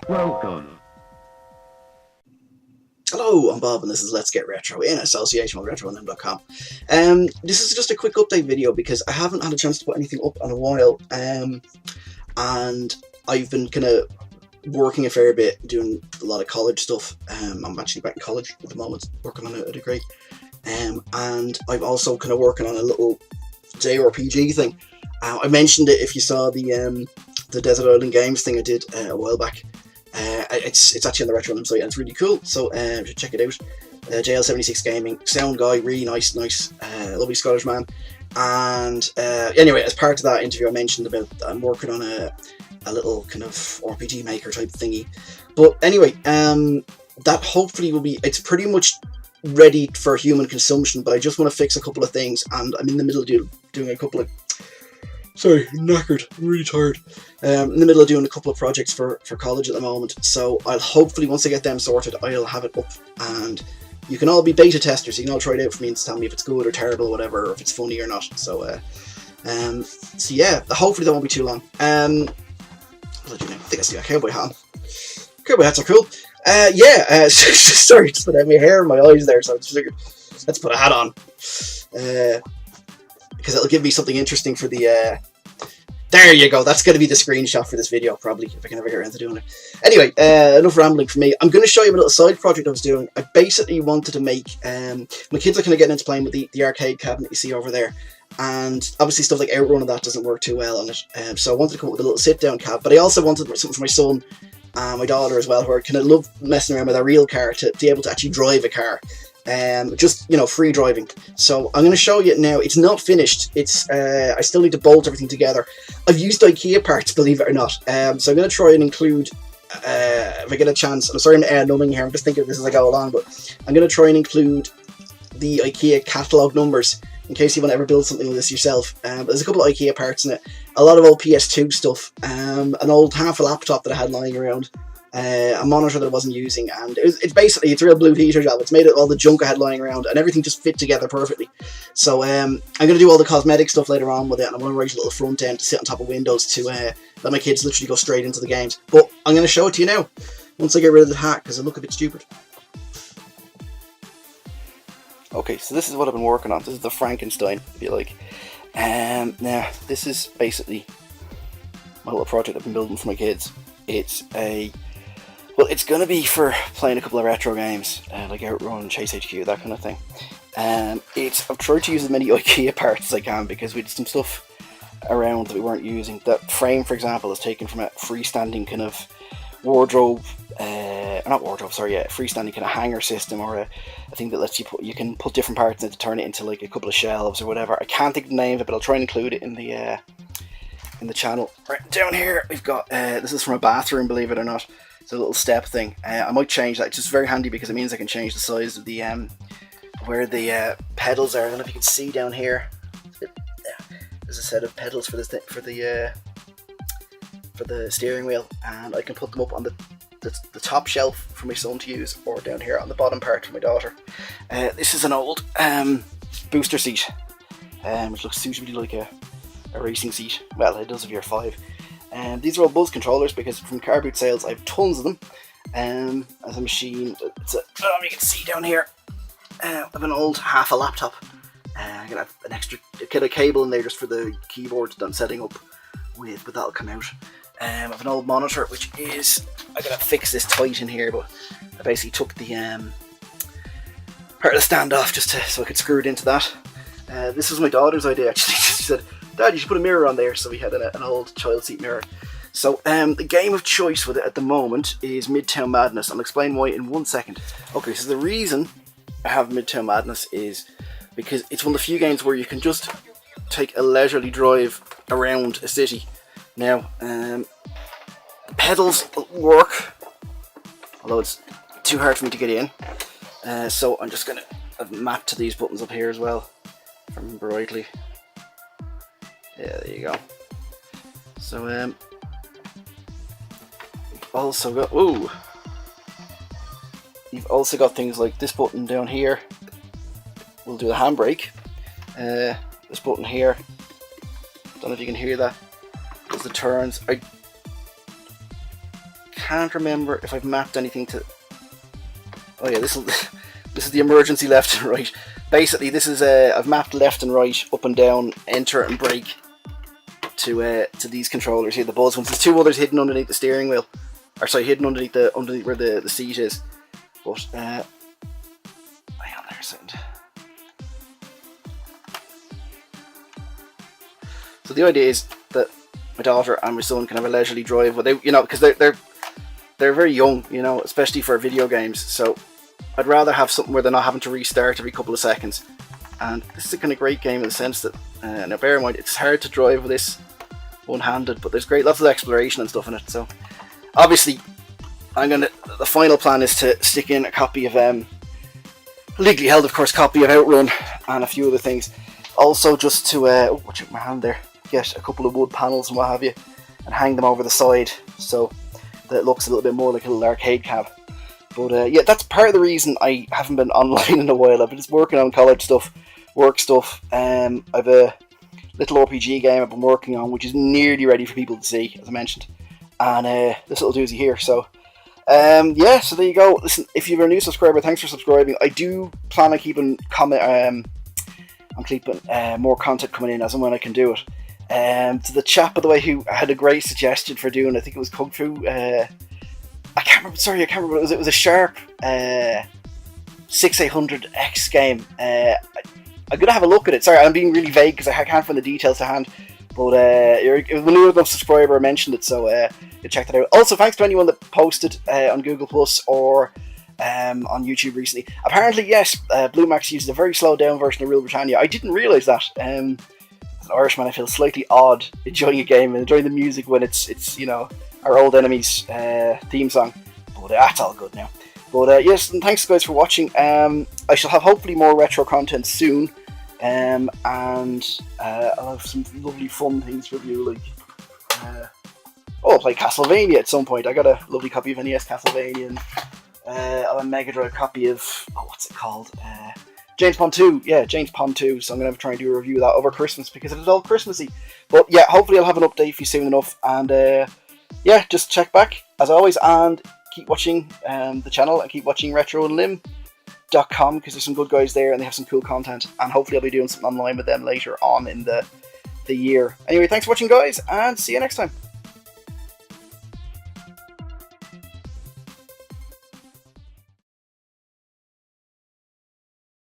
Welcome. Hello, I'm Bob and this is Let's Get Retro in association with RetroNM.com. This is just a quick update video because I haven't had a chance to put anything up in a while, and I've been kind of working a fair bit, doing a lot of college stuff. I'm actually back in college at the moment, working on a degree, and I'm also kind of working on a little JRPG thing. I mentioned it if you saw the Desert Island Games thing I did a while back. It's actually on the Retro site and it's really cool, so check it out. JL76 Gaming, sound guy, really nice, lovely Scottish man. And anyway, as part of that interview I mentioned about I'm working on a little kind of RPG maker type thingy. But anyway, that hopefully will be, it's pretty much ready for human consumption, but I just want to fix a couple of things, and I'm in the middle of doing a couple of, sorry, knackered, I'm really tired. In the middle of doing a couple of projects for college at the moment, so I'll hopefully, once I get them sorted, I'll have it up, and you can all be beta testers. You can all try it out for me and tell me if it's good or terrible or whatever, or if it's funny or not. So yeah, hopefully that won't be too long. I think I see a cowboy hat. Cowboy hats are cool. Sorry, just put out my hair and my eyes there, so I just figured, let's put a hat on. Because it'll give me something interesting for the, there you go, that's going to be the screenshot for this video, probably, if I can ever get around to doing it. Anyway, enough rambling from me. I'm going to show you a little side project I was doing. I basically wanted to make, my kids are kind of getting into playing with the arcade cabinet you see over there, and obviously stuff like Outrun and that doesn't work too well on it, so I wanted to come up with a little sit-down cab, but I also wanted something for my son and my daughter as well, who are kind of love messing around with a real car, to be able to actually drive a car. Just, you know, free driving. So I'm going to show you now. It's not finished. It's I still need to bolt everything together. I've used IKEA parts, believe it or not. So I'm going to try and include, if I get a chance, I'm sorry I'm numbing here, I'm just thinking of this as I go along, but I'm going to try and include the IKEA catalogue numbers in case you want to ever build something like this yourself. There's a couple of IKEA parts in it, a lot of old PS2 stuff, an old half a laptop that I had lying around, a monitor that I wasn't using, and it's basically, it's a real Blue Peter job. It's made of all the junk I had lying around, and everything just fit together perfectly. So I'm going to do all the cosmetic stuff later on with it, and I'm going to write a little front end to sit on top of Windows to let my kids literally go straight into the games. But I'm going to show it to you now, once I get rid of the hat, because I look a bit stupid. Okay, so this is what I've been working on. This is the Frankenstein, if you like. Now, this is basically my little project I've been building for my kids. It's it's going to be for playing a couple of retro games, like Outrun, Chase HQ, that kind of thing. I've tried to use as many IKEA parts as I can, because we had some stuff around that we weren't using. That frame, for example, is taken from a freestanding kind of wardrobe, freestanding kind of hanger system, or a thing that lets you can put different parts in to turn it into like a couple of shelves or whatever. I can't think of the name of it, but I'll try and include it in the channel. Right down here, we've got this is from a bathroom, believe it or not. It's a little step thing. I might change that. It's just very handy because it means I can change the size of the where the pedals are. I don't know if you can see down here. There's a set of pedals for this thing, for the steering wheel, and I can put them up on the top shelf for my son to use, or down here on the bottom part for my daughter. This is an old booster seat, which looks suitably like a racing seat. Well, it does if you're 5. These are all Buzz controllers, because from car boot sales I have tons of them. As a machine, you can see down here, I have an old half a laptop. I'm gonna have an extra kit of cable in there just for the keyboard that I'm setting up with, but that'll come out. I have an old monitor, which is, I gotta fix this tight in here, but I basically took the part of the stand off just so I could screw it into that. This was my daughter's idea, actually. She said, "Dad, you should put a mirror on there," so we had an old child seat mirror. So the game of choice with it at the moment is Midtown Madness. I'll explain why in 1 second. Okay, so the reason I have Midtown Madness is because it's one of the few games where you can just take a leisurely drive around a city. Now, the pedals work, although it's too hard for me to get in. So I'm just going to map to these buttons up here as well, if I remember rightly. Yeah, there you go. So, you've also got, you've also got things like this button down here will do the handbrake. This button here, don't know if you can hear that, does the turns. I can't remember if I've mapped anything to... Oh yeah, this is the emergency left and right. Basically, this is I've mapped left and right, up and down, enter and brake to these controllers here, the buzz ones. There's two others hidden underneath the steering wheel, or sorry, hidden underneath where the seat is. But hang on there a second. So the idea is that my daughter and my son can have a leisurely drive, but they, you know, because they're very young, you know, especially for video games. So I'd rather have something where they're not having to restart every couple of seconds. And this is a kind of great game in the sense that, now bear in mind, it's hard to drive with this one-handed, but there's lots of exploration and stuff in it. So obviously, the final plan is to stick in a copy of, legally held, of course, copy of Outrun and a few other things. Also, just to, watch out my hand there, get a couple of wood panels and what have you, and hang them over the side so that it looks a little bit more like a little arcade cab. But yeah, that's part of the reason I haven't been online in a while. I've been just working on college stuff, work stuff. I've a little RPG game I've been working on, which is nearly ready for people to see, as I mentioned. And this little doozy here. So yeah, so there you go. Listen, if you're a new subscriber, thanks for subscribing. I do plan on keeping more content coming in as and when I can do it. To the chap, by the way, who had a great suggestion for doing, I think it was Kung Fu. I can't remember. It was a Sharp 6800X game. I'm gonna have a look at it. Sorry, I'm being really vague because I can't find the details to hand. But you're a new subscriber, I mentioned it, so you check that out. Also, thanks to anyone that posted on Google Plus or on YouTube recently. Apparently, yes, Blue Max uses a very slowed down version of Rule Britannia. I didn't realise that. As an Irishman, I feel slightly odd enjoying a game and enjoying the music when it's you know, our Old Enemies theme song. But that's all good now. But yes, and thanks guys for watching. I shall have hopefully more retro content soon. And I'll have some lovely fun things for you, like I'll play Castlevania at some point. I got a lovely copy of NES Castlevania, and I'll have a Mega Drive copy of, what's it called? James Pond 2, yeah, James Pond 2, so I'm going to try and do a review of that over Christmas, because it is all Christmassy. But yeah, hopefully I'll have an update for you soon enough, and yeah, just check back, as always, and keep watching the channel, and keep watching RetroandLim.com, because there's some good guys there, and they have some cool content, and hopefully I'll be doing something online with them later on in the year. Anyway, thanks for watching guys, and see you next time.